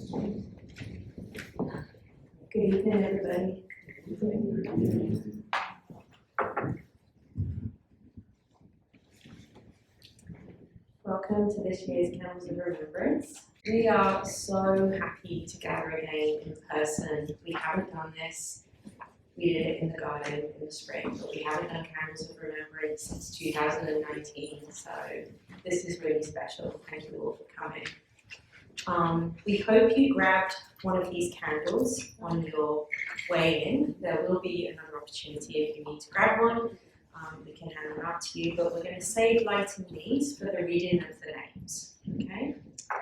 Good evening, everybody. Welcome to this year's Candles of Remembrance. We are so happy to gather again in person. We haven't done this. We did it in the garden in the spring, but we haven't done Candles of Remembrance since 2019, so this is really special. Thank you all for coming. We hope you grabbed one of these candles on your way in. There will be another opportunity if you need to grab one. We can hand them out to you, but we're going to save light and these for the reading of the names. Okay?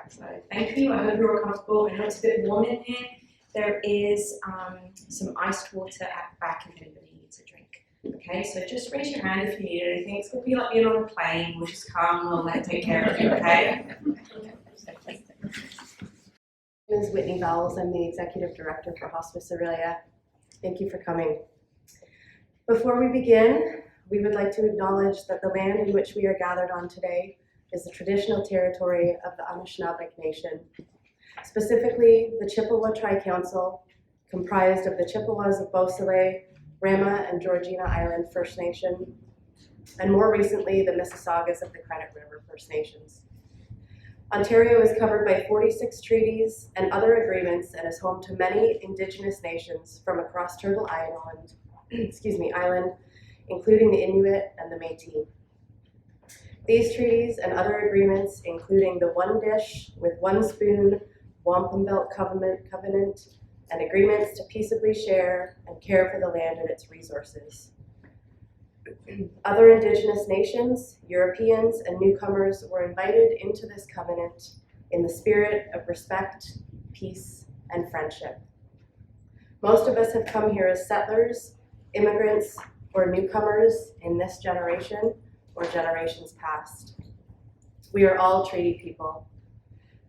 So thank you. I hope you're all comfortable. I know it's a bit warm in here. There is some iced water at the back if anybody needs a drink. Okay, so just raise your hand if you need anything. It's going to be like being on a plane. We'll just come, we'll take care of you, okay? My name is Whitney Bowles. I'm the Executive Director for Hospice Aurelia. Thank you for coming. Before we begin, we would like to acknowledge that the land in which we are gathered on today is the traditional territory of the Anishinaabe Nation, specifically the Chippewa Tri-Council, comprised of the Chippewas of Beausoleil, Rama and Georgina Island First Nation, and more recently the Mississaugas of the Credit River First Nations. Ontario is covered by 46 treaties and other agreements and is home to many Indigenous nations from across Turtle Island, island, including the Inuit and the Métis. These treaties and other agreements, including the One Dish with One Spoon Wampum Belt Covenant, and agreements to peaceably share and care for the land and its resources. Other Indigenous nations, Europeans, and newcomers were invited into this covenant in the spirit of respect, peace, and friendship. Most of us have come here as settlers, immigrants, or newcomers in this generation or generations past. We are all treaty people.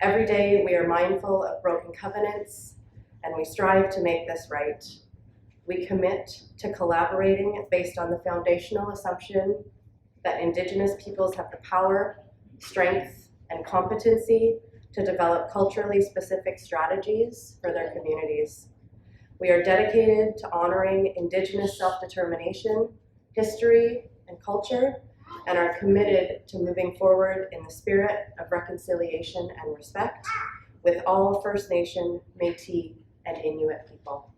Every day we are mindful of broken covenants, and we strive to make this right. We commit to collaborating based on the foundational assumption that Indigenous peoples have the power, strength, and competency to develop culturally specific strategies for their communities. We are dedicated to honoring Indigenous self-determination, history, and culture, and are committed to moving forward in the spirit of reconciliation and respect with all First Nation, Métis, and Inuit people.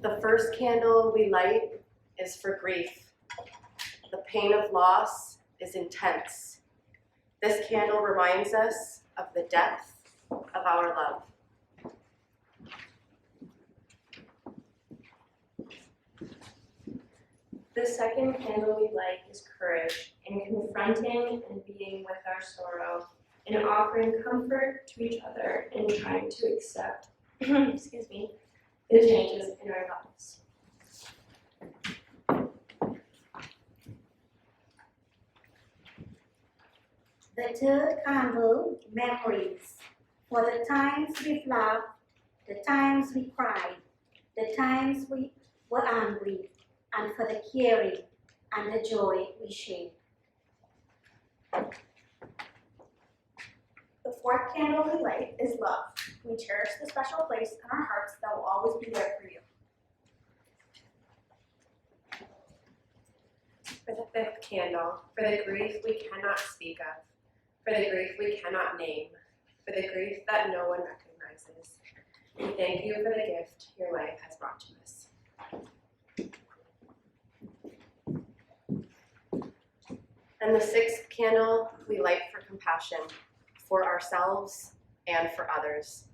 The first candle we light is for grief. The pain of loss is intense. This candle reminds us of the depth of our love. The second candle we light is courage in confronting and being with our sorrow, in offering comfort to each other and trying to accept, the changes in our lives. The third candle, memories, for the times we've laughed, the times we cried, the times we were angry, and for the caring and the joy we shared. The fourth candle we light is love. We cherish the special place in our hearts that will always be there for you. For the fifth candle, for the grief we cannot speak of, for the grief we cannot name, for the grief that no one recognizes. We thank you for the gift your life has brought to us. And the sixth candle we light for compassion, for ourselves and for others.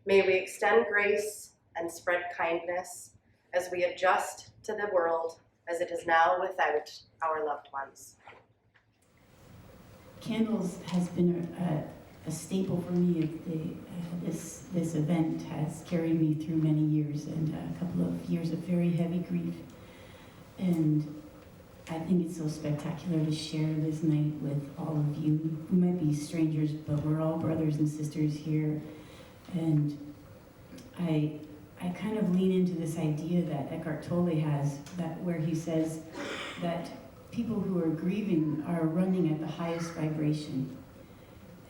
May we extend grace and spread kindness as we adjust to the world as it is now without our loved ones. Candles has been a staple for me. This event has carried me through many years and a couple of years of very heavy grief. And I think it's so spectacular to share this night with all of you. We might be strangers, but we're all brothers and sisters here. And I kind of lean into this idea that Eckhart Tolle has, that where he says that people who are grieving are running at the highest vibration.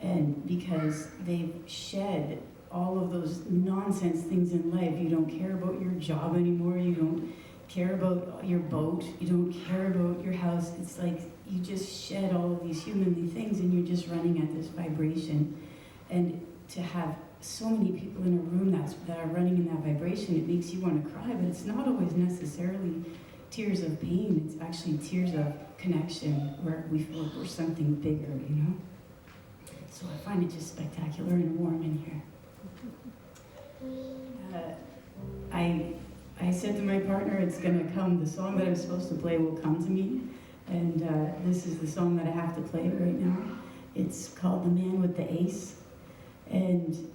And because they've shed all of those nonsense things in life. You don't care about your job anymore. You don't care about your boat. You don't care about your house. It's like you just shed all of these humanly things and you're just running at this vibration. And to have so many people in a room that are running in that vibration, it makes you want to cry, but it's not always necessarily tears of pain. It's actually tears of connection where we feel like we're something bigger, you know? So I find it just spectacular and warm in here. I said to my partner, it's gonna come, the song that I'm supposed to play will come to me, and this is the song that I have to play right now. It's called The Man with the Ace, and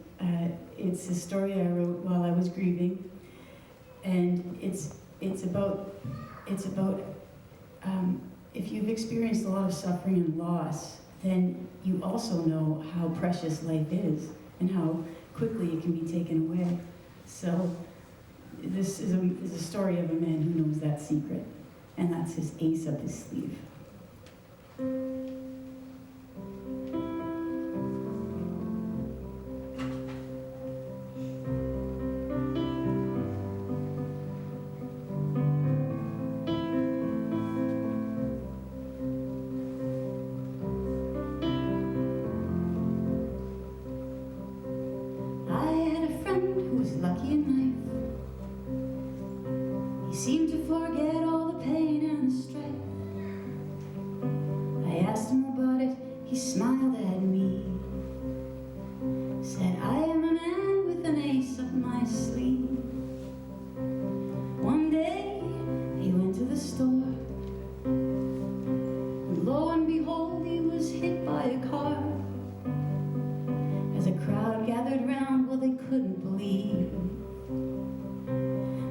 it's a story I wrote while I was grieving, and it's about if you've experienced a lot of suffering and loss, then you also know how precious life is and how quickly it can be taken away. So this is a story of a man who knows that secret, and that's his ace up his sleeve. I had a friend who was lucky in life. He seemed to forget all the pain and the strife. I asked him about it, he smiled at me. Said, I am a man with an ace up my sleeve. One day, he went to the store, and lo and behold, he was hit by a car. As a crowd gathered round, well, they couldn't believe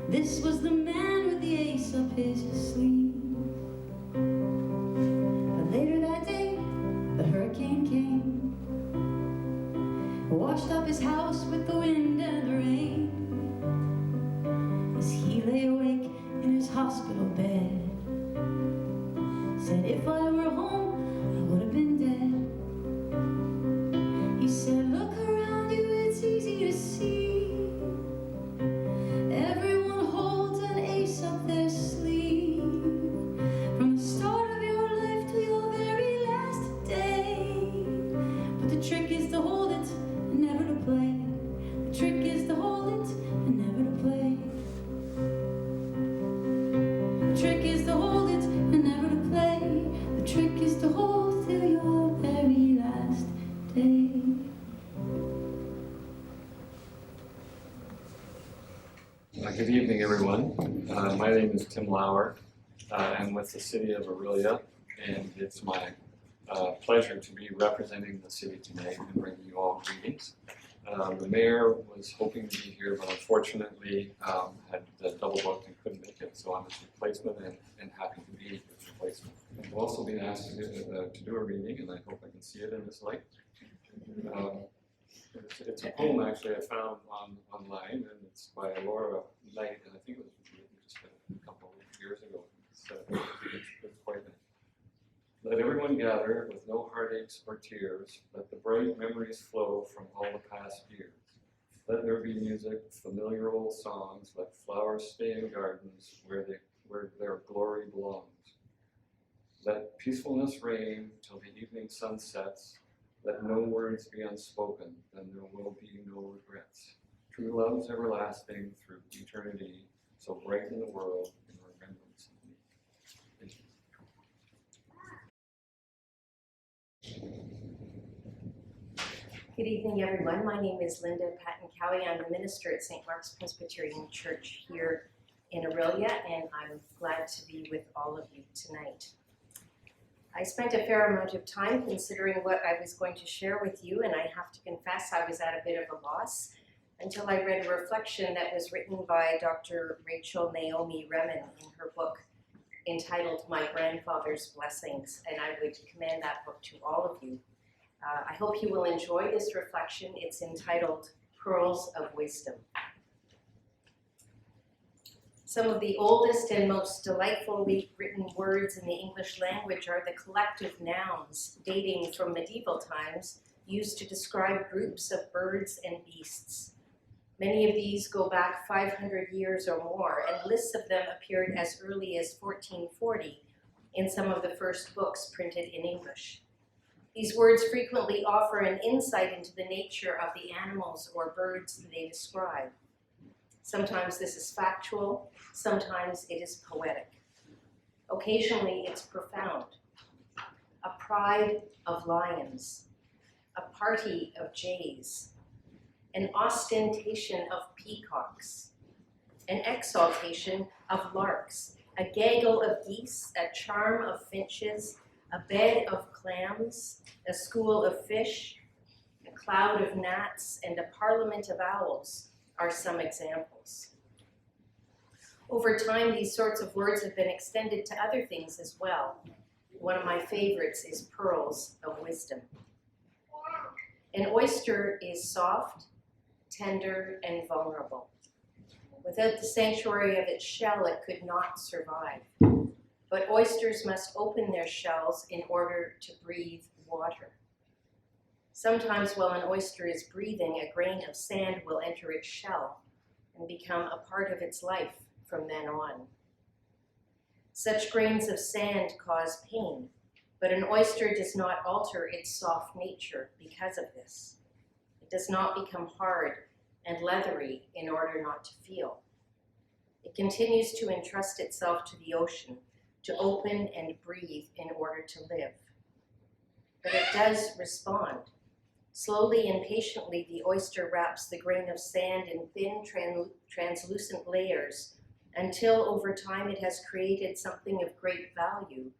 this was the man with the ace up his sleeve. But later that day, the hurricane came, washed up his house with the wind and the rain. As he lay awake in his hospital bed, said, if I were home, I would have been dead. He said, look around you, it's easy to see. Everyone holds an ace up their sleeve. From the start of your life to your very last day. But the trick is to hold it and never to play. The trick is to hold it and never to play. The trick is to hold it and never to play. The trick is to hold till your very last day. Good evening, everyone. My name is Tim Lauer. I'm with the city of Aurelia, and it's my pleasure to be representing the city tonight and bringing you all greetings. The mayor was hoping to be here, but unfortunately had double booked and couldn't make it, so I'm his replacement and happy to be his replacement. I've also been asked to do a reading, and I hope I can see it in this light. It's a poem actually I found online, and it's by Laura Knight, and I think it was written just a couple of years ago. It's quite nice. Let everyone gather with no heartaches or tears. Let the bright memories flow from all the past years. Let there be music, familiar old songs. Let flowers stay in gardens where their glory belongs. Let peacefulness reign till the evening sun sets. Let no words be unspoken, then there will be no regrets. True love's everlasting through eternity, so brighten the world in remembrance of me. Thank you. Good evening, everyone. My name is Linda Patton-Cowie. I'm the minister at St. Mark's Presbyterian Church here in Aurelia, and I'm glad to be with all of you tonight. I spent a fair amount of time considering what I was going to share with you, and I have to confess I was at a bit of a loss until I read a reflection that was written by Dr. Rachel Naomi Remen in her book entitled My Grandfather's Blessings, and I would commend that book to all of you. I hope you will enjoy this reflection. It's entitled Pearls of Wisdom. Some of the oldest and most delightfully written words in the English language are the collective nouns dating from medieval times, used to describe groups of birds and beasts. Many of these go back 500 years or more, and lists of them appeared as early as 1440 in some of the first books printed in English. These words frequently offer an insight into the nature of the animals or birds that they describe. Sometimes this is factual, sometimes it is poetic. Occasionally it's profound. A pride of lions, a party of jays, an ostentation of peacocks, an exaltation of larks, a gaggle of geese, a charm of finches, a bed of clams, a school of fish, a cloud of gnats, and a parliament of owls are some examples. Over time, these sorts of words have been extended to other things as well. One of my favorites is pearls of wisdom. An oyster is soft, tender, and vulnerable. Without the sanctuary of its shell, it could not survive. But oysters must open their shells in order to breathe water. Sometimes while an oyster is breathing, a grain of sand will enter its shell and become a part of its life from then on. Such grains of sand cause pain, but an oyster does not alter its soft nature because of this. It does not become hard and leathery in order not to feel. It continues to entrust itself to the ocean, to open and breathe in order to live. But it does respond. Slowly and patiently, the oyster wraps the grain of sand in thin, translucent layers until over time it has created something of great value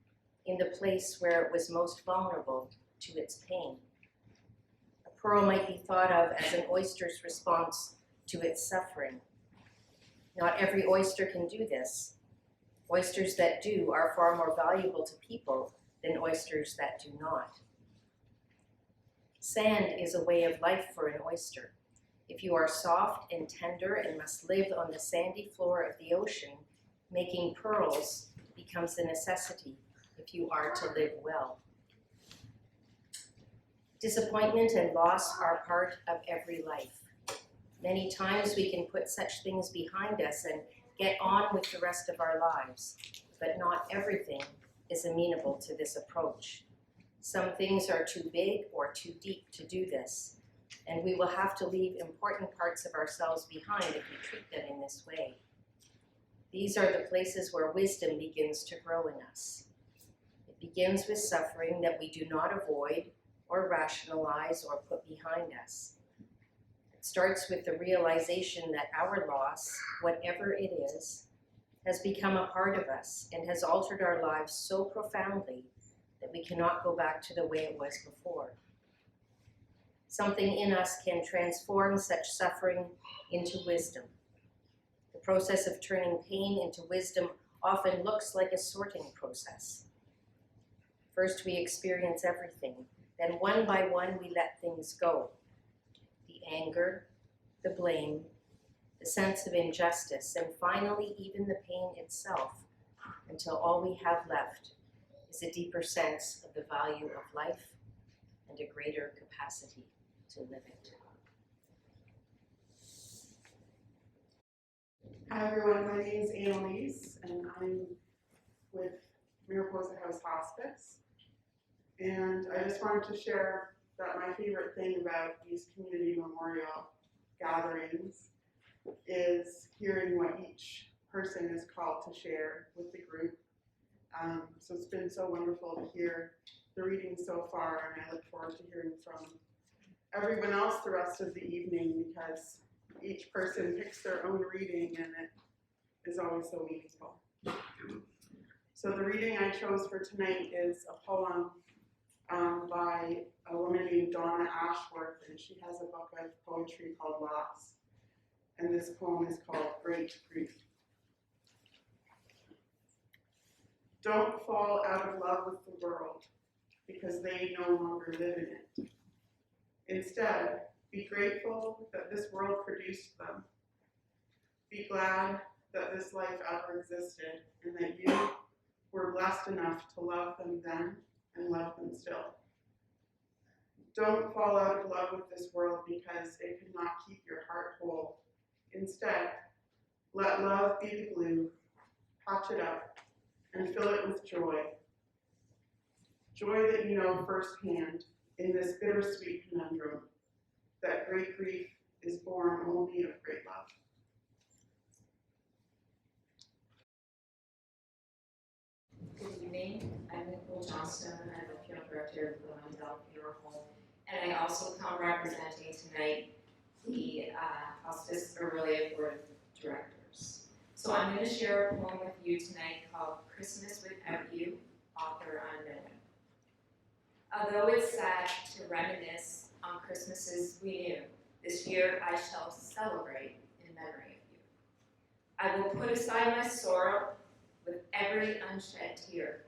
in the place where it was most vulnerable to its pain. A pearl might be thought of as an oyster's response to its suffering. Not every oyster can do this. Oysters that do are far more valuable to people than oysters that do not. Sand is a way of life for an oyster. If you are soft and tender and must live on the sandy floor of the ocean, making pearls becomes a necessity if you are to live well. Disappointment and loss are part of every life. Many times we can put such things behind us and get on with the rest of our lives, but not everything is amenable to this approach. Some things are too big or too deep to do this, and we will have to leave important parts of ourselves behind if we treat them in this way. These are the places where wisdom begins to grow in us. It begins with suffering that we do not avoid or rationalize or put behind us. It starts with the realization that our loss, whatever it is, has become a part of us and has altered our lives so profoundly that we cannot go back to the way it was before. Something in us can transform such suffering into wisdom. The process of turning pain into wisdom often looks like a sorting process. First, we experience everything. Then one by one, we let things go. The anger, the blame, the sense of injustice, and finally, even the pain itself, until all we have left is a deeper sense of the value of life and a greater capacity to live it. Hi everyone, my name is Annalise and I'm with Mariposa House Hospice. And I just wanted to share that my favorite thing about these community memorial gatherings is hearing what each person is called to share with the group. So it's been so wonderful to hear the reading so far, and I look forward to hearing from everyone else the rest of the evening, because each person picks their own reading and it is always so meaningful. So the reading I chose for tonight is a poem by a woman named Donna Ashworth, and she has a book of poetry called Loss. And this poem is called Great Grief. Don't fall out of love with the world because they no longer live in it. Instead, be grateful that this world produced them. Be glad that this life ever existed and that you were blessed enough to love them then and love them still. Don't fall out of love with this world because it could not keep your heart whole. Instead, let love be the glue, patch it up, and fill it with joy. Joy that you know firsthand in this bittersweet conundrum, that great grief is born only of great love. Good evening, I'm Nicole Johnston, I'm the funeral director of the Mandel Funeral Home, and I also come representing tonight the Hospice Aurelia Board of Directors. So I'm going to share a poem with you tonight called Christmas Without You, author unknown. Although it's sad to reminisce on Christmases we knew, this year I shall celebrate in memory of you. I will put aside my sorrow with every unshed tear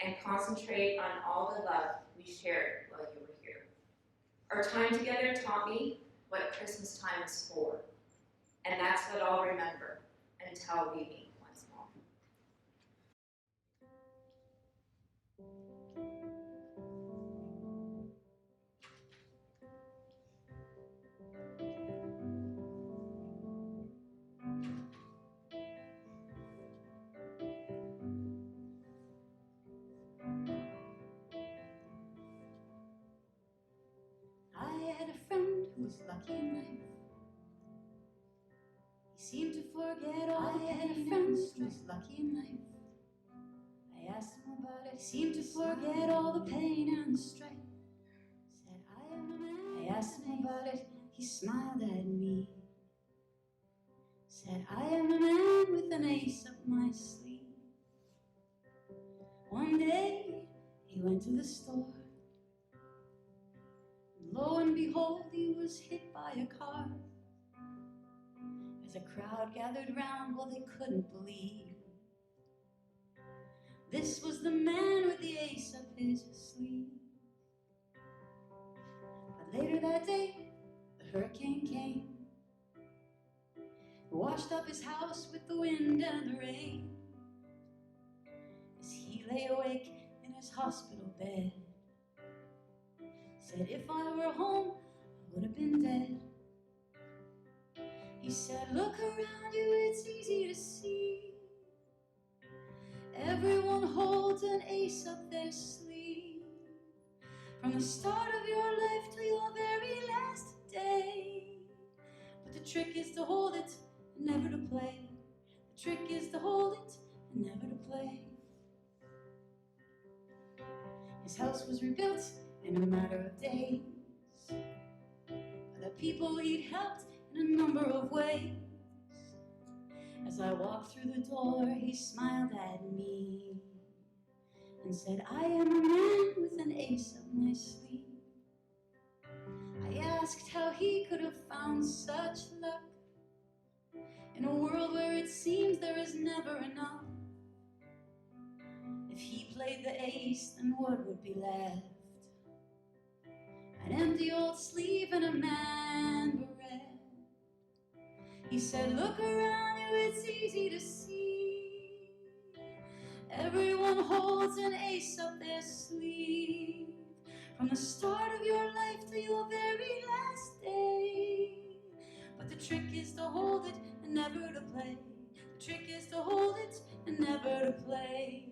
and concentrate on all the love we shared while you were here. Our time together taught me what Christmas time is for, and that's what I'll remember until we meet once more. I had a friend who was lucky in life. He seemed to forget all the pain. I had a friend who was lucky in life. I asked him about it. He seemed to forget all the pain and the strife. Said, I am a man. I asked him about it. He smiled at me. Said, I am a man with an ace up my sleeve. One day he went to the store. Lo and behold, he was hit by a car. As a crowd gathered round, well, they couldn't believe this was the man with the ace up his sleeve. But later that day, the hurricane came. It washed up his house with the wind and the rain. As he lay awake in his hospital bed, said, if I were home, I would have been dead. He said, look around you, it's easy to see. Everyone holds an ace up their sleeve. From the start of your life till your very last day. But the trick is to hold it and never to play. The trick is to hold it and never to play. His house was rebuilt in a matter of days. The people he'd helped in a number of ways. As I walked through the door, he smiled at me and said, I am a man with an ace up my sleeve. I asked how he could have found such luck in a world where it seems there is never enough. If he played the ace, then what would be left? An empty old sleeve and a man beret. He said, look around you, it's easy to see. Everyone holds an ace up their sleeve. From the start of your life to your very last day. But the trick is to hold it and never to play. The trick is to hold it and never to play.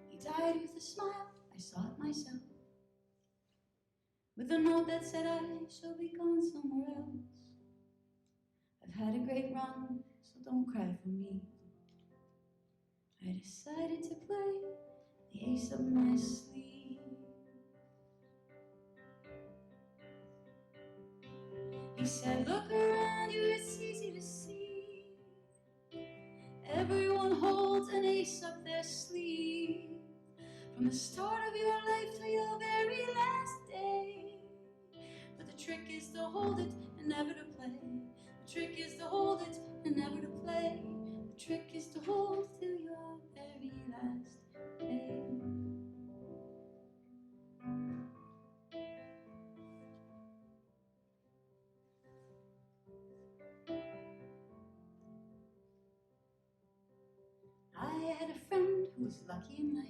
He died with a smile, I saw it myself. With a note that said, I shall be gone somewhere else. I've had a great run, so don't cry for me. I decided to play the ace up my sleeve. He said, look around you, it's easy to see. Everyone holds an ace up their sleeve. From the start of your life to your very last day. But the trick is to hold it and never to play. The trick is to hold it and never to play. The trick is to hold till your very last day. I had a friend was lucky in life.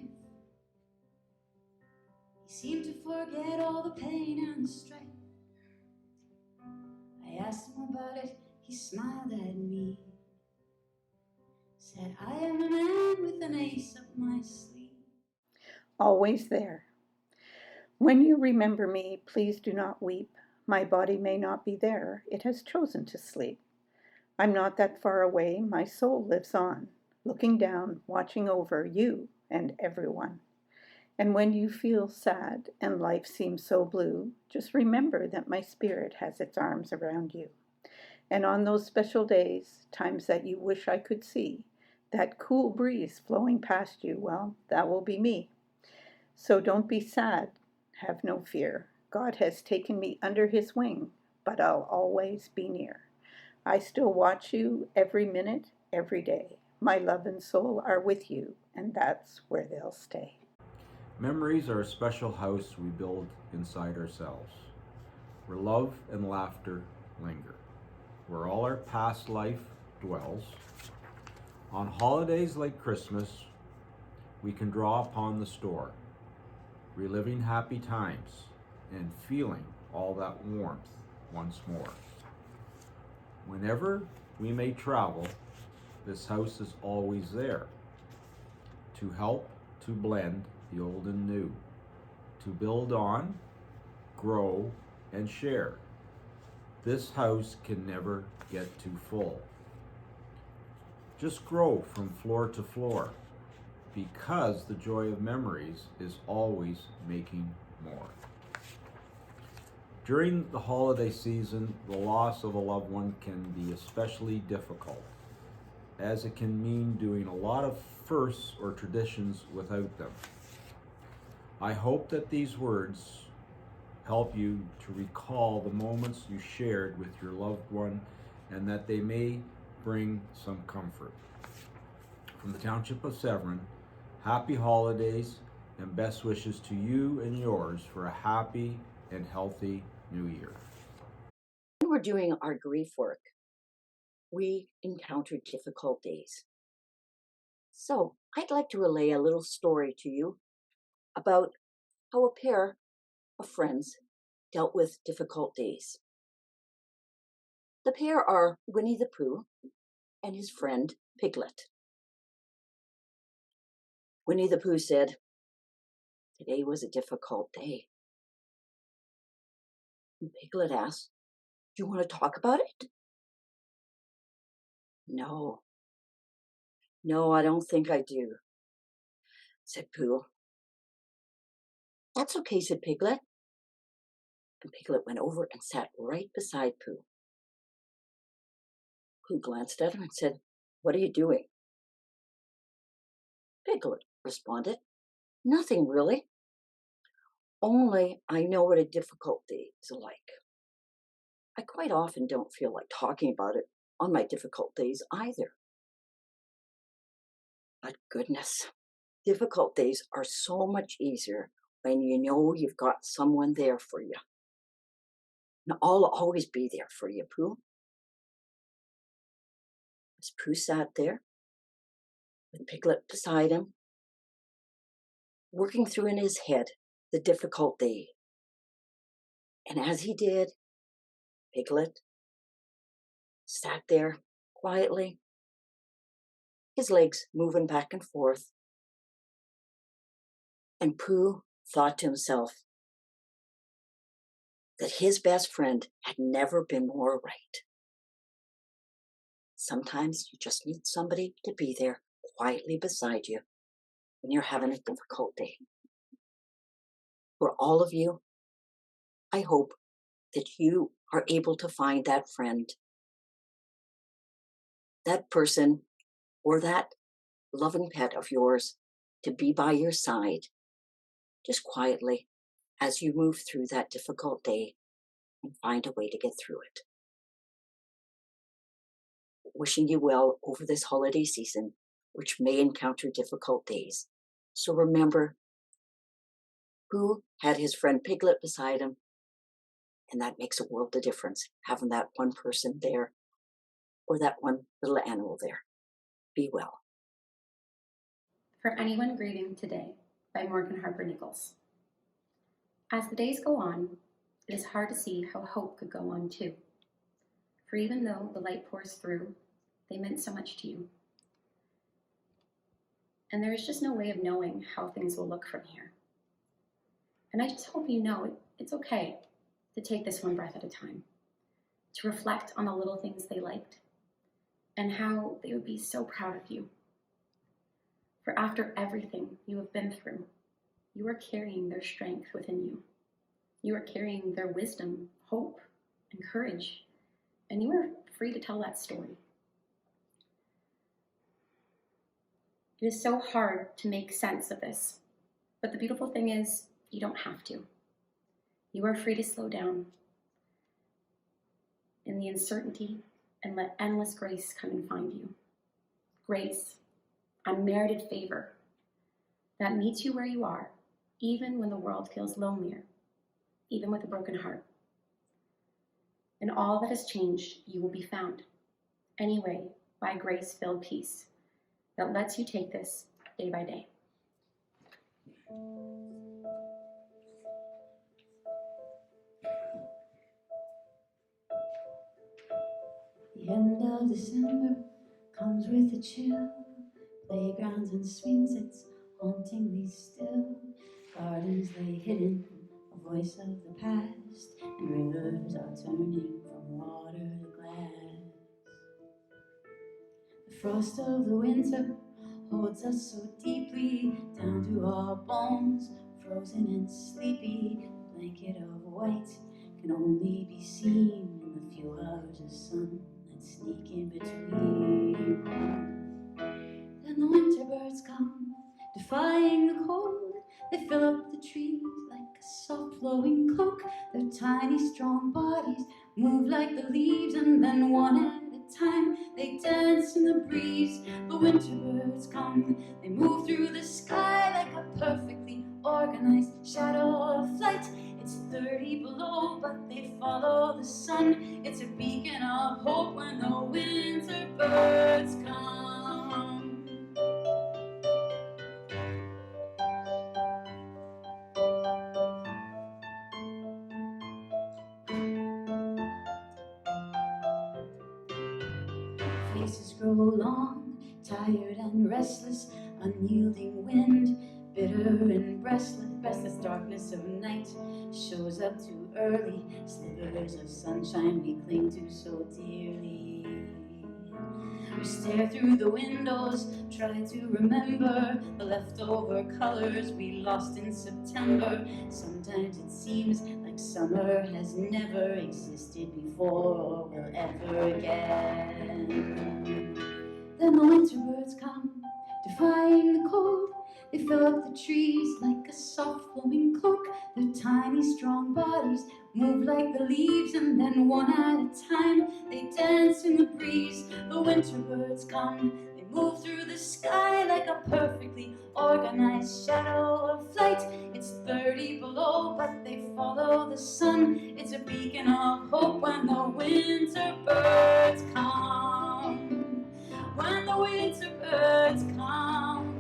He seemed to forget all the pain and the strife. I asked him about it, he smiled at me. Said, I am a man with an ace up my sleeve. Always there. When you remember me, please do not weep. My body may not be there. It has chosen to sleep. I'm not that far away. My soul lives on, looking down, watching over you and everyone. And when you feel sad and life seems so blue, just remember that my spirit has its arms around you. And on those special days, times that you wish I could see, that cool breeze flowing past you, well, that will be me. So don't be sad, have no fear. God has taken me under his wing, but I'll always be near. I still watch you every minute, every day. My love and soul are with you, and that's where they'll stay. Memories are a special house we build inside ourselves, where love and laughter linger, where all our past life dwells. On holidays like Christmas, we can draw upon the store, reliving happy times and feeling all that warmth once more. Whenever we may travel, this house is always there to help to blend the old and new, to build on, grow, and share. This house can never get too full. Just grow from floor to floor, because the joy of memories is always making more. During the holiday season, the loss of a loved one can be especially difficult, as it can mean doing a lot of firsts or traditions without them. I hope that these words help you to recall the moments you shared with your loved one, and that they may bring some comfort. From the Township of Severn, happy holidays and best wishes to you and yours for a happy and healthy new year. When we're doing our grief work, we encounter difficult days. So I'd like to relay a little story to you about how a pair of friends dealt with difficult days. The pair are Winnie the Pooh and his friend Piglet. Winnie the Pooh said, "Today was a difficult day." And Piglet asked, "Do you want to talk about it?" No, I don't think I do," said Pooh. "That's okay," said Piglet. And Piglet went over and sat right beside Pooh. Pooh glanced at him and said, "What are you doing?" Piglet responded, "Nothing really. Only I know what a difficult day is like. I quite often don't feel like talking about it on my difficult days either. But goodness, difficult days are so much easier when you know you've got someone there for you. And I'll always be there for you, Pooh." As Pooh sat there, with Piglet beside him, working through in his head the difficult day. And as he did, Piglet sat there quietly, his legs moving back and forth. And Pooh thought to himself that his best friend had never been more right. Sometimes you just need somebody to be there quietly beside you when you're having a difficult day. For all of you, I hope that you are able to find that friend, that person, or that loving pet of yours to be by your side, just quietly, as you move through that difficult day and find a way to get through it. Wishing you well over this holiday season, which may encounter difficult days. So remember, Pooh had his friend Piglet beside him, and that makes a world of difference, having that one person there, or that one little animal there. Be well. For Anyone Grieving Today by Morgan Harper Nichols. As the days go on, it is hard to see how hope could go on too. For even though the light pours through, they meant so much to you. And there is just no way of knowing how things will look from here. And I just hope you know it's okay to take this one breath at a time, to reflect on the little things they liked, and how they would be so proud of you. For after everything you have been through, you are carrying their strength within you. You are carrying their wisdom, hope, and courage, and you are free to tell that story. It is so hard to make sense of this, but the beautiful thing is you don't have to. You are free to slow down in the uncertainty and let endless grace come and find you. Grace, unmerited favor, that meets you where you are, even when the world feels lonelier, even with a broken heart. In all that has changed, you will be found, anyway, by grace-filled peace that lets you take this day by day. The end of December comes with a chill. Playgrounds and swings, it's hauntingly still. Gardens lay hidden, a voice of the past, and rivers are turning from water to glass. The frost of the winter holds us so deeply, down to our bones, frozen and sleepy. A blanket of white can only be seen in the few hours of sun that sneak in between. Then the winter birds come, defying the cold. They fill up the trees like a soft flowing cloak. Their tiny strong bodies move like the leaves, and then one at a time they dance in the breeze. The winter birds come, they move through the sky like a perfectly organized shadow of flight. It's 30 below, but they follow the sun. It's a beacon of hope when the winter birds come. Faces grow long, tired and restless, unyielding wind, bitter and restless darkness of night shows up too early, slivers of sunshine we cling to so dearly. We stare through the windows, try to remember the leftover colors we lost in September. Sometimes it seems like summer has never existed before or will ever again. Then the winter birds come, defying the cold. They fill up the trees like a soft flowing cloak. Their tiny strong bodies move like the leaves, and then one at a time they dance in the breeze. The winter birds come, they move through the sky like a perfectly organized shadow of flight. It's 30 below, but they follow the sun. It's a beacon of hope when the winter birds come. When the winter birds come,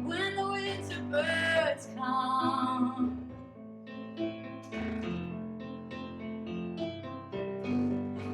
when the winter birds come.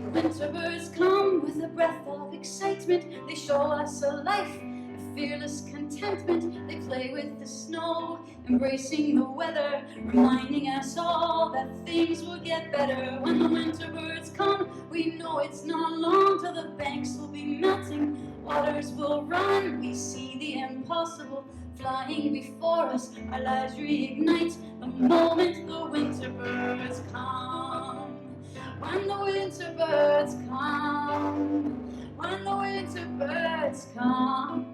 The winter birds come with a breath of excitement. They show us a life, a fearless contentment. They play with the snow, embracing the weather, reminding us all that things will get better. When the winter birds come, we know it's not long till the banks will be melting, waters will run. We see the impossible flying before us. Our lives reignite the moment the winter birds come. When the winter birds come, when the winter birds come.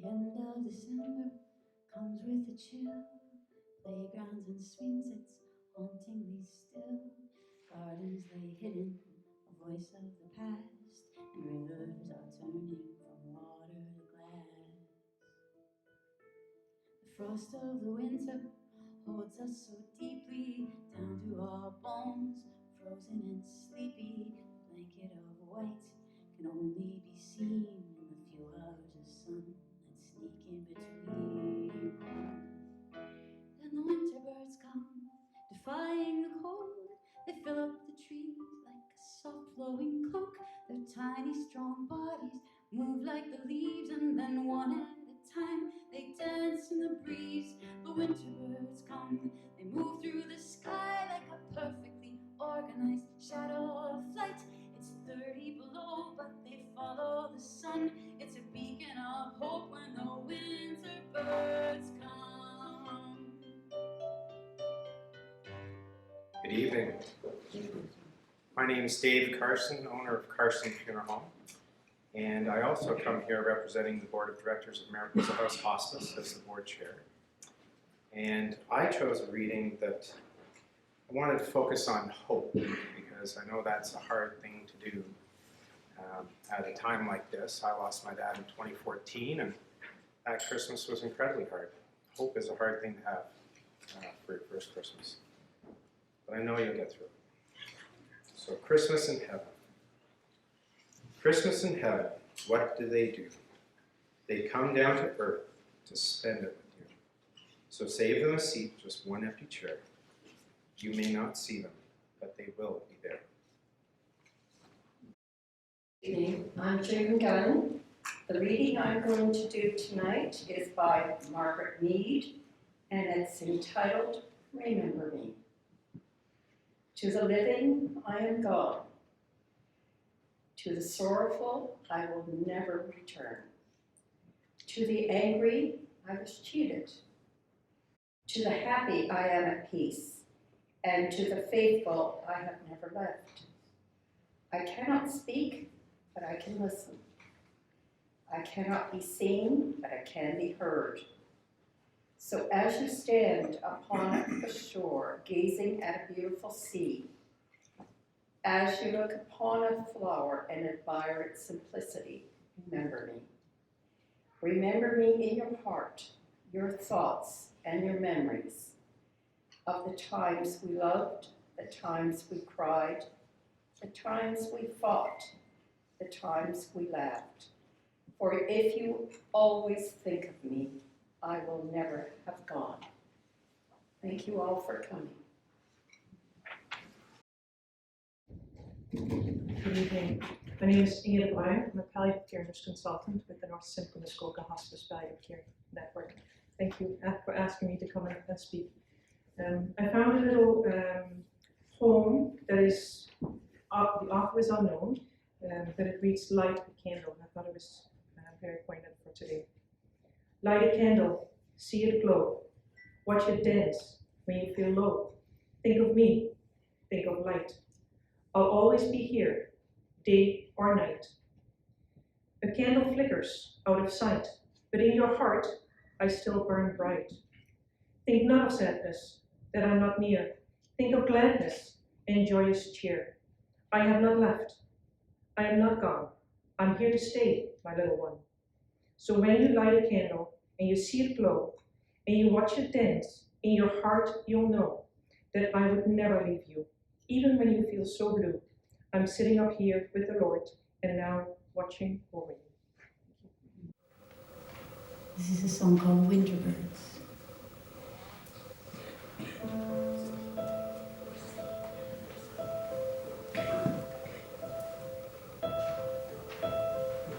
The end of December comes with a chill. Playgrounds and swings, it's hauntingly still. Gardens lay hidden, a voice of the past, and rivers are turning from water to glass. The frost of the winter holds us so deeply, down to our bones, frozen and sleepy. A blanket of white can only be seen in the few hours of sun that sneak in between. Then the winter birds come, defying the cold. They fill up the trees like a soft flowing cloak. Their tiny strong bodies move like the leaves, and then one at a time they dance in the breeze. The winter birds come, they move through the sky like a perfectly organized shadow of flight. It's 30 below, but they follow the sun. It's a beacon of hope when the winter birds come. Good evening. My name is Dave Carson, owner of Carson Funeral Home, and I also come here representing the Board of Directors of Mariposa House Hospice as the board chair. And I chose a reading that I wanted to focus on hope, because I know that's a hard thing to do at a time like this. I lost my dad in 2014, and that Christmas was incredibly hard. Hope is a hard thing to have for your first Christmas. But I know you'll get through it. So Christmas in heaven. Christmas in heaven, what do? They come down to earth to spend it with you. So save them a seat, just one empty chair. You may not see them, but they will be there. Good evening, I'm Jane Gunn. The reading I'm going to do tonight is by Margaret Mead, and it's entitled Remember Me. To the living, I am gone. To the sorrowful, I will never return. To the angry, I was cheated. To the happy, I am at peace. And to the faithful, I have never left. I cannot speak, but I can listen. I cannot be seen, but I can be heard. So as you stand upon the shore, gazing at a beautiful sea, as you look upon a flower and admire its simplicity, remember me. Remember me in your heart, your thoughts, and your memories of the times we loved, the times we cried, the times we fought, the times we laughed. For if you always think of me, I will never have gone. Thank you all for coming. Good evening. My name is Ingrid Meyer. I'm a palliative care nurse consultant with the North Simcoe Muskoka Hospice Palliative Care Network. Thank you for asking me to come and speak. I found a little poem that is, the author is unknown, but it reads, Light a Candle. I thought it was very poignant for today. Light a candle, see it glow. Watch it dance when you feel low. Think of me, think of light. I'll always be here, day or night. A candle flickers out of sight, but in your heart, I still burn bright. Think not of sadness, that I'm not near. Think of gladness and joyous cheer. I have not left. I am not gone. I'm here to stay, my little one. So when you light a candle and you see it glow and you watch it dance, in your heart you'll know that I would never leave you, even when you feel so blue. I'm sitting up here with the Lord and now watching over you. This is a song called Winter Birds.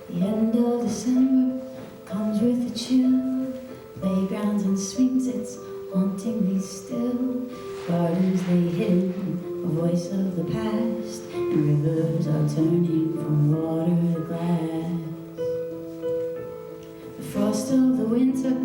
The end of December comes with a chill. Playgrounds and swings, it's hauntingly still. Gardens lay hidden, a voice of the past, and rivers are turning from water to glass. The frost of the winter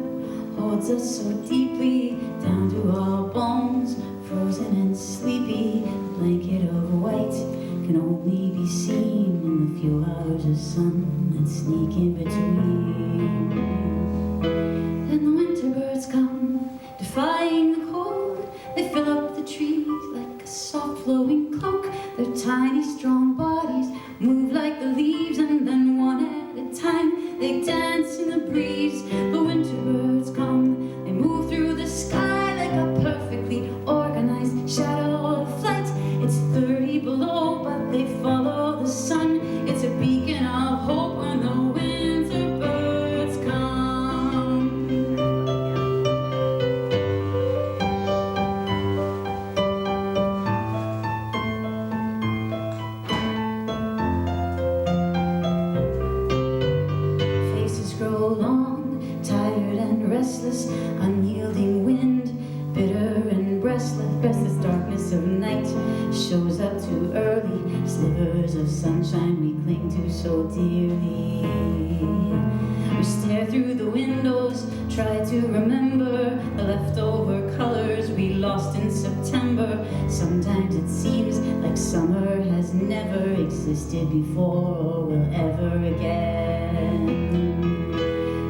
holds us so deeply, down to our bones, frozen and sleepy. A blanket of white can only be seen in the few hours of sun that sneak in between. Then the winter birds come restless, unyielding wind, bitter and restless darkness of night shows up too early. Slivers of sunshine we cling to so dearly. We stare through the windows, try to remember the leftover colors we lost in September. Sometimes it seems like summer has never existed before or will ever again.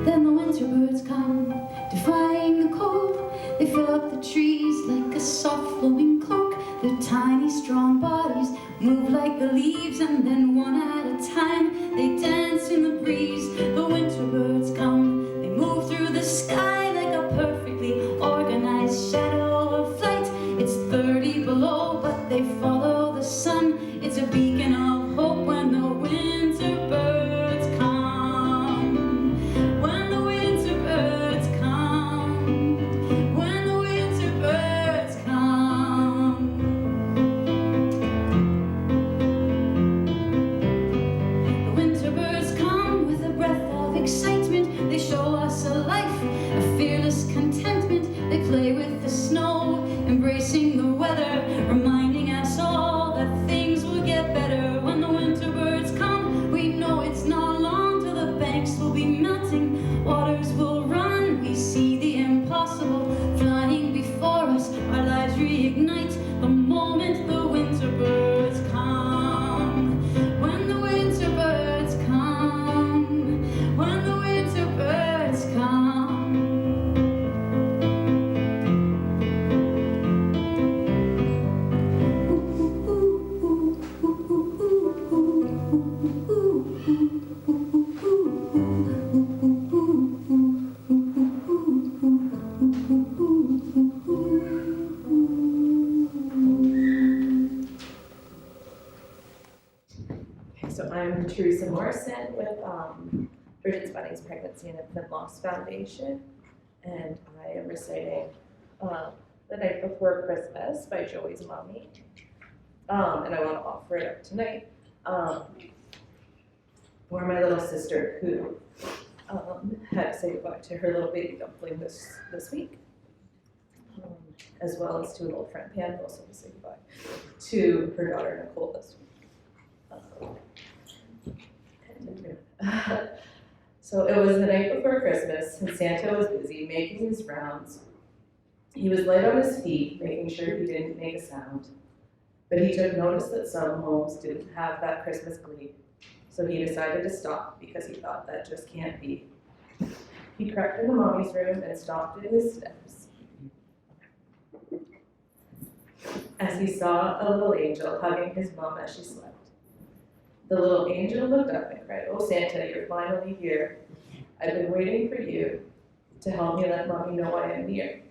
Then the winter birds come, defying the cold. They fill up the trees like a soft flowing cloak. Their tiny strong bodies move like the leaves, and then one at a time they dance in the breeze. The winter birds come, they move through the sky like a perfectly organized shadow of flight. It's 30 below, but they follow the sun. It's a beacon of hope when the winter birds come. When the winter birds come. When the winter birds come. The winter birds come with a breath of excitement. They show us a life, a fearless contentment. They play with the snow, embracing the weather, reminding us all that things will get better. When the winter birds come, we know it's not long till the banks will be melting, waters will run. We see the impossible flying before us, our lives reignite the moment the winter birds come. When the winter birds come. When the winter birds come. Okay, so I'm Teresa Morrison with Bridget's Budding's Pregnancy and Infant Loss Foundation, and I am reciting The Night Before Christmas by Joey's Mommy, and I want to offer it up tonight for my little sister who had to say goodbye to her little baby dumpling this week, as well as to an old friend, Pam, who also had to say goodbye to her daughter Nicole this week. So it was the night before Christmas, and Santa was busy making his rounds. He was light on his feet, making sure he didn't make a sound. But he took notice that some homes didn't have that Christmas glee, so he decided to stop because he thought that just can't be. He crept into Mommy's room and stopped in his steps as he saw a little angel hugging his mom as she slept. The little angel looked up and cried, "Oh, Santa, you're finally here. I've been waiting for you to help me let Mommy know I am near."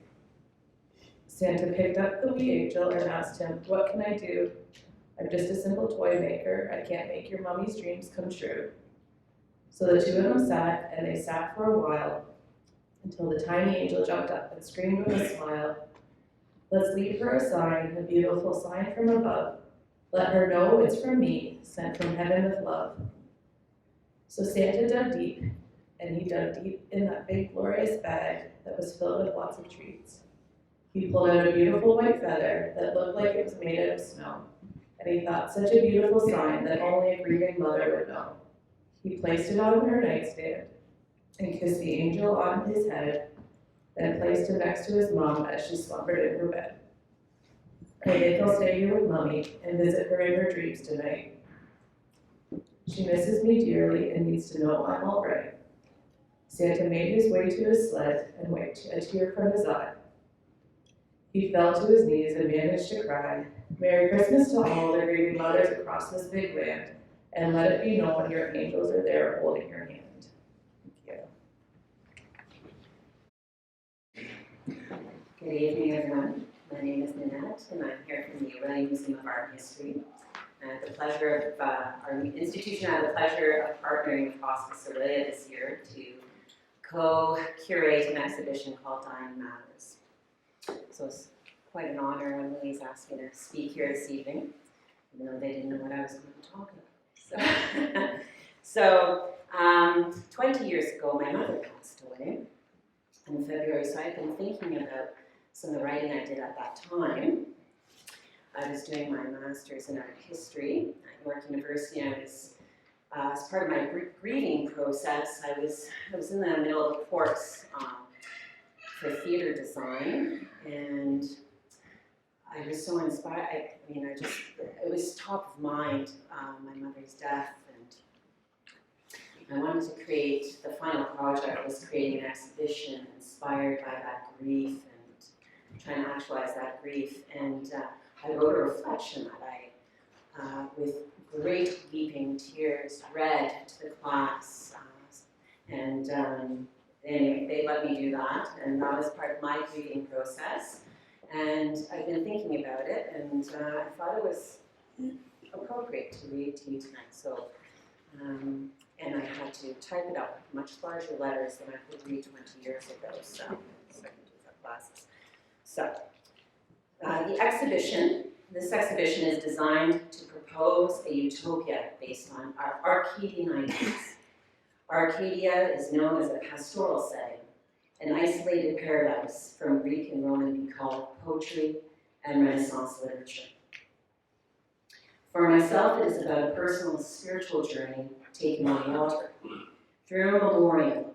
Santa picked up the wee angel and asked him, "What can I do? I'm just a simple toy maker. I can't make your mommy's dreams come true." So the two of them sat, and they sat for a while, until the tiny angel jumped up and screamed with a smile, "Let's leave her a sign, a beautiful sign from above. Let her know it's from me, sent from heaven with love." So Santa dug deep, and he dug deep in that big glorious bag that was filled with lots of treats. He pulled out a beautiful white feather that looked like it was made out of snow, and he thought such a beautiful sign that only a grieving mother would know. He placed it on her nightstand and kissed the angel on his head, then placed him next to his mom as she slumbered in her bed. "I think I'll stay here with Mommy and visit her in her dreams tonight. She misses me dearly and needs to know I'm all right." Santa made his way to his sled and wiped a tear from his eye. He fell to his knees and managed to cry, "Merry Christmas to all the grieving mothers across this big land, and let it be known your angels are there holding your hand." Thank you. Good evening, everyone. My name is Nanette, and I'm here from the Aurelia Museum of Art and History. I had the pleasure of, our institution had the pleasure of partnering with Hospice Aurelia this year to co-curate an exhibition called Dying Matters. So it's quite an honor when Louise asked me to speak here this evening, even though they didn't know what I was going to talk about. So 20 years ago, my mother passed away. in February, so I've been thinking about some of the writing I did at that time. I was doing my master's in art history at York University. I was, as part of my grieving process, I was in the middle of a course for theater design, and I was so inspired. It was top of mind, my mother's death, and I wanted to create, the final project was creating an exhibition inspired by that grief and trying to actualize that grief. And I wrote a reflection that I, with great weeping tears, read to the class. Anyway, they let me do that, and that was part of my grieving process. And I've been thinking about it, and I thought it was appropriate to read to you tonight. So, and I had to type it up, much larger letters than I could read 20 years ago. So I can do that glasses. So, this exhibition is designed to propose a utopia based on our Arcadian ideas. Arcadia is known as a pastoral setting, an isolated paradise from Greek and Roman bucolic poetry and Renaissance literature. For myself, it is about a personal spiritual journey taken on water, through a memorial,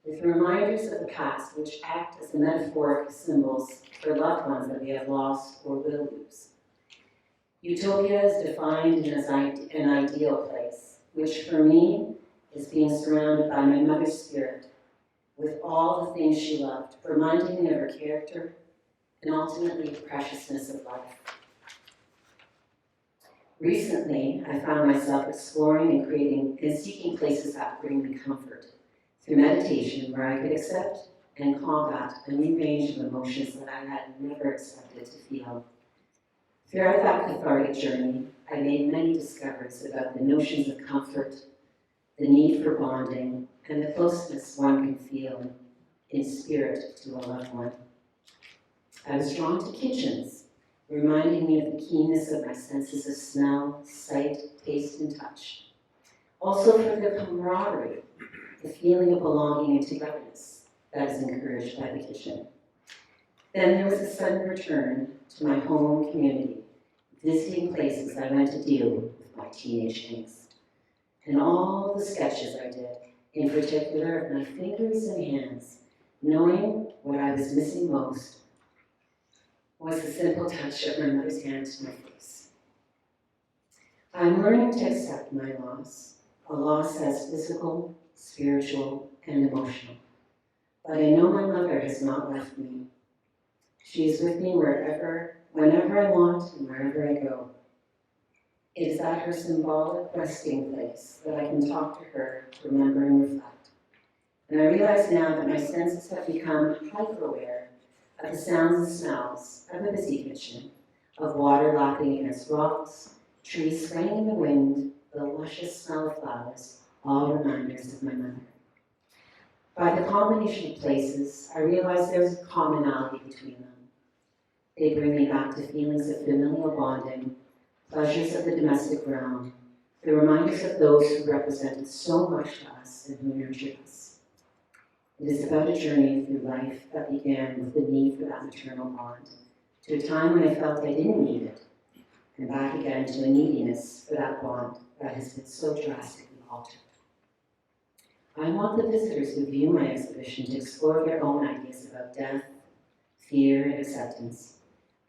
with reminders of the past which act as metaphoric symbols for loved ones that we have lost or will lose. Utopia is defined as an ideal place, which for me is being surrounded by my mother's spirit, with all the things she loved, reminding me of her character and ultimately the preciousness of life. Recently, I found myself exploring and creating and seeking places that bring me comfort through meditation, where I could accept and combat a new range of emotions that I had never expected to feel. Throughout that cathartic journey, I made many discoveries about the notions of comfort, the need for bonding, and the closeness one can feel in spirit to a loved one. I was drawn to kitchens, reminding me of the keenness of my senses of smell, sight, taste, and touch. Also for the camaraderie, the feeling of belonging and togetherness that is encouraged by the kitchen. Then there was a sudden return to my home community, visiting places I went to deal with my teenage angst. And all the sketches I did, in particular of my fingers and hands, knowing what I was missing most was the simple touch of my mother's hand to my face. I'm learning to accept my loss, a loss as physical, spiritual, and emotional. But I know my mother has not left me. She is with me wherever, whenever I want, and wherever I go. It is at her symbolic resting place that I can talk to her, remember and reflect. And I realize now that my senses have become hyper-aware of the sounds and smells of a busy kitchen, of water lapping against rocks, trees swaying in the wind, the luscious smell of flowers, all reminders of my mother. By the combination of places, I realize there's a commonality between them. They bring me back to feelings of familial bonding, pleasures of the domestic realm, the reminders of those who represented so much to us and who nurtured us. It is about a journey through life that began with the need for that maternal bond, to a time when I felt I didn't need it, and back again to a neediness for that bond that has been so drastically altered. I want the visitors who view my exhibition to explore their own ideas about death, fear, and acceptance,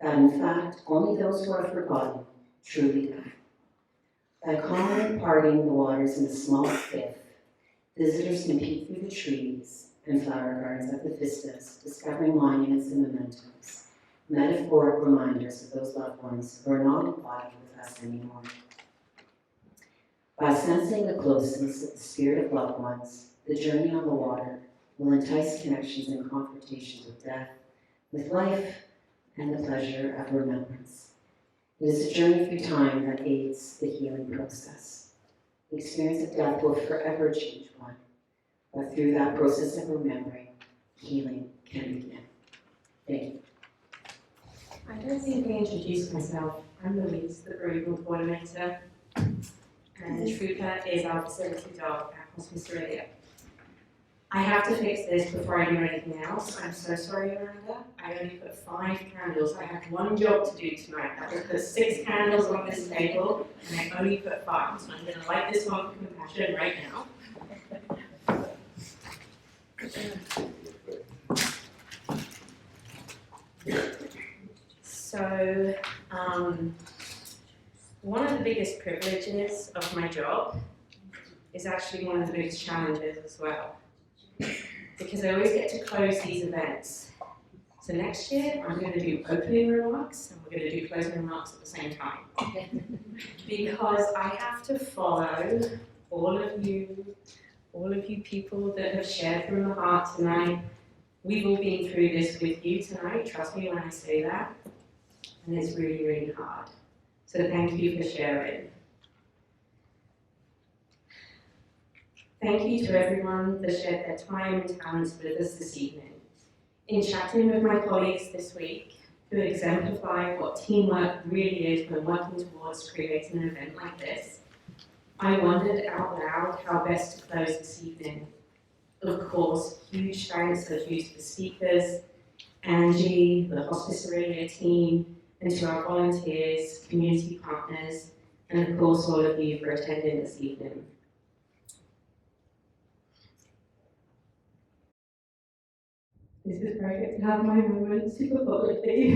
that in fact only those who are forgotten truly die. By calmly parting the waters in a small skiff, visitors can peek through the trees and flower gardens of the vistas, discovering monuments and mementos, metaphoric reminders of those loved ones who are not embodied with us anymore. By sensing the closeness of the spirit of loved ones, the journey on the water will entice connections and confrontations with death, with life, and the pleasure of remembrance. It is a journey through time that aids the healing process. The experience of death will forever change one, but through that process of remembering, healing can begin. Thank you. I don't think I introduced myself. I'm Louise, the bereavement coordinator, and Truca is our facility dog at Hospice Aurelia. I have to fix this before I do anything else. I'm so sorry, Miranda. I only put 5 candles. I had one job to do tonight. That was put 6 candles on this table, and I only put 5. So I'm going to light this one for compassion right now. So, one of the biggest privileges of my job is actually one of the biggest challenges as well, because I always get to close these events. So next year, I'm going to do opening remarks, and we're going to do closing remarks at the same time. Because I have to follow all of you people that have shared from the heart tonight. We've all been through this with you tonight, trust me when I say that. And it's really, really hard. So thank you for sharing. Thank you to everyone that shared their time and talents with us this evening. In chatting with my colleagues this week, who exemplify what teamwork really is when working towards creating an event like this, I wondered out loud how best to close this evening. Of course, huge thanks are due to the speakers, Angie, the Hospice Aurelia team, and to our volunteers, community partners, and of course all of you for attending this evening. This is great to have my moment super publicly.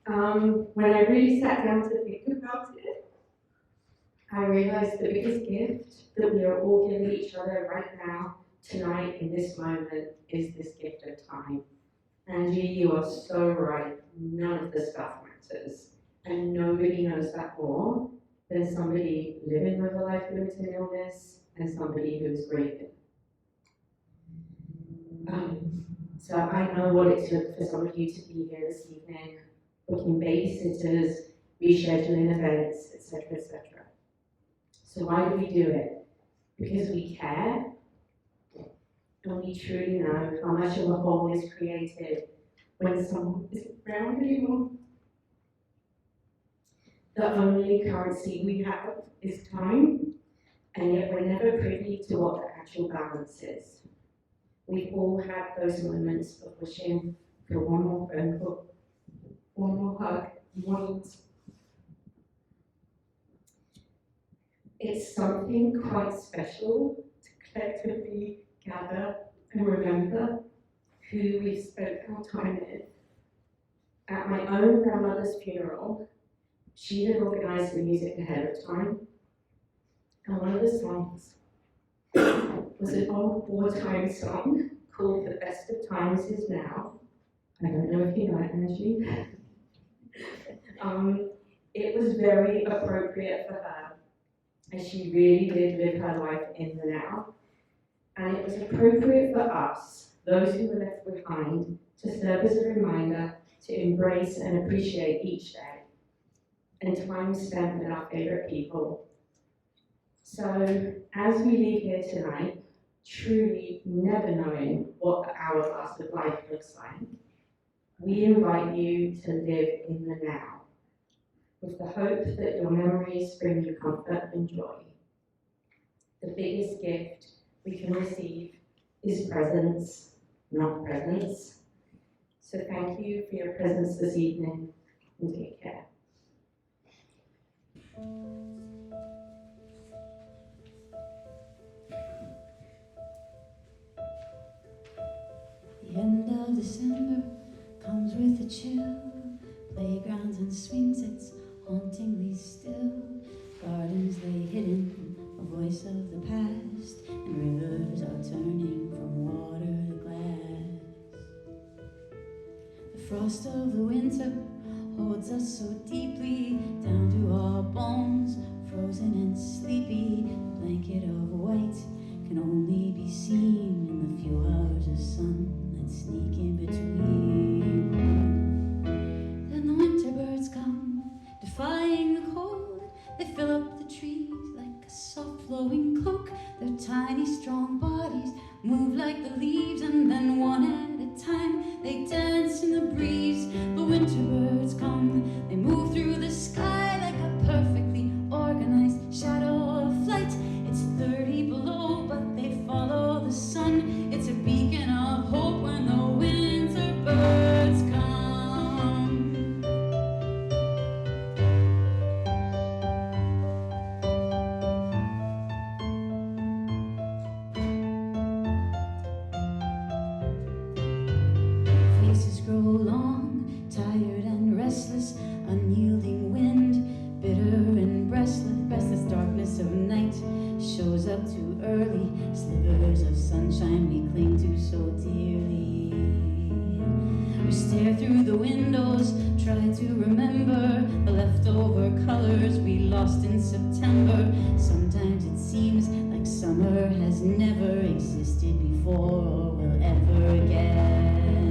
When I really sat down to think about it, I realized the biggest gift that we are all giving each other right now, tonight, in this moment, is this gift of time. Angie, you are so right. None of the stuff matters. And nobody knows that more than somebody living with a life-limiting illness and somebody who's grieving. So I know what it took for some of you to be here this evening, booking babysitters, rescheduling events, etc., etc. So why do we do it? Because we care, and we truly know how much of a whole is created when someone isn't around anymore. The only currency we have is time, and yet we're never privy to what the actual balance is. We've all had those moments of wishing for one more phone call, one more hug, one eat. It's something quite special to collectively gather and remember who we've spent our time with. At my own grandmother's funeral, she had organised the music ahead of time, and one of the songs was an old wartime song called The Best of Times Is Now. I don't know if you know it, Angie. It was very appropriate for her, as she really did live her life in the now. And it was appropriate for us, those who were left behind, to serve as a reminder to embrace and appreciate each day and time spent with our favourite people. So, as we leave here tonight, truly never knowing what the hourglass of life looks like, we invite you to live in the now, with the hope that your memories bring you comfort and joy. The biggest gift we can receive is presence, not presence. So thank you for your presence this evening, and take care. The end of December comes with a chill. Playgrounds and swing sets hauntingly still. Gardens lay hidden, a voice of the past. And rivers are turning from water to glass. The frost of the winter holds us so deeply, down to our bones, frozen and sleepy. The blanket of white can only be seen in the few hours of sun that sneak in between. Then the winter birds come, defying the cold. They fill up the trees like a soft flowing cloak. Their tiny strong bodies move like the leaves, and then one at a time they dance in the breeze. The winter birds come, they move through the sky like a perfectly organized shadow of flight. It's 30 below, but they follow the sun. We stare through the windows, try to remember the leftover colors we lost in September. Sometimes it seems like summer has never existed before or will ever again.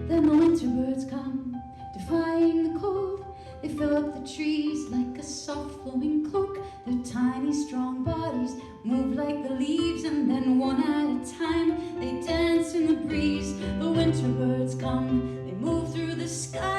Then the winter birds come, defying the cold. They fill up the trees like a soft flowing cloak. Their tiny strong bodies move like the leaves, and then one at a time they dance in the breeze. The winter birds come, they move through the sky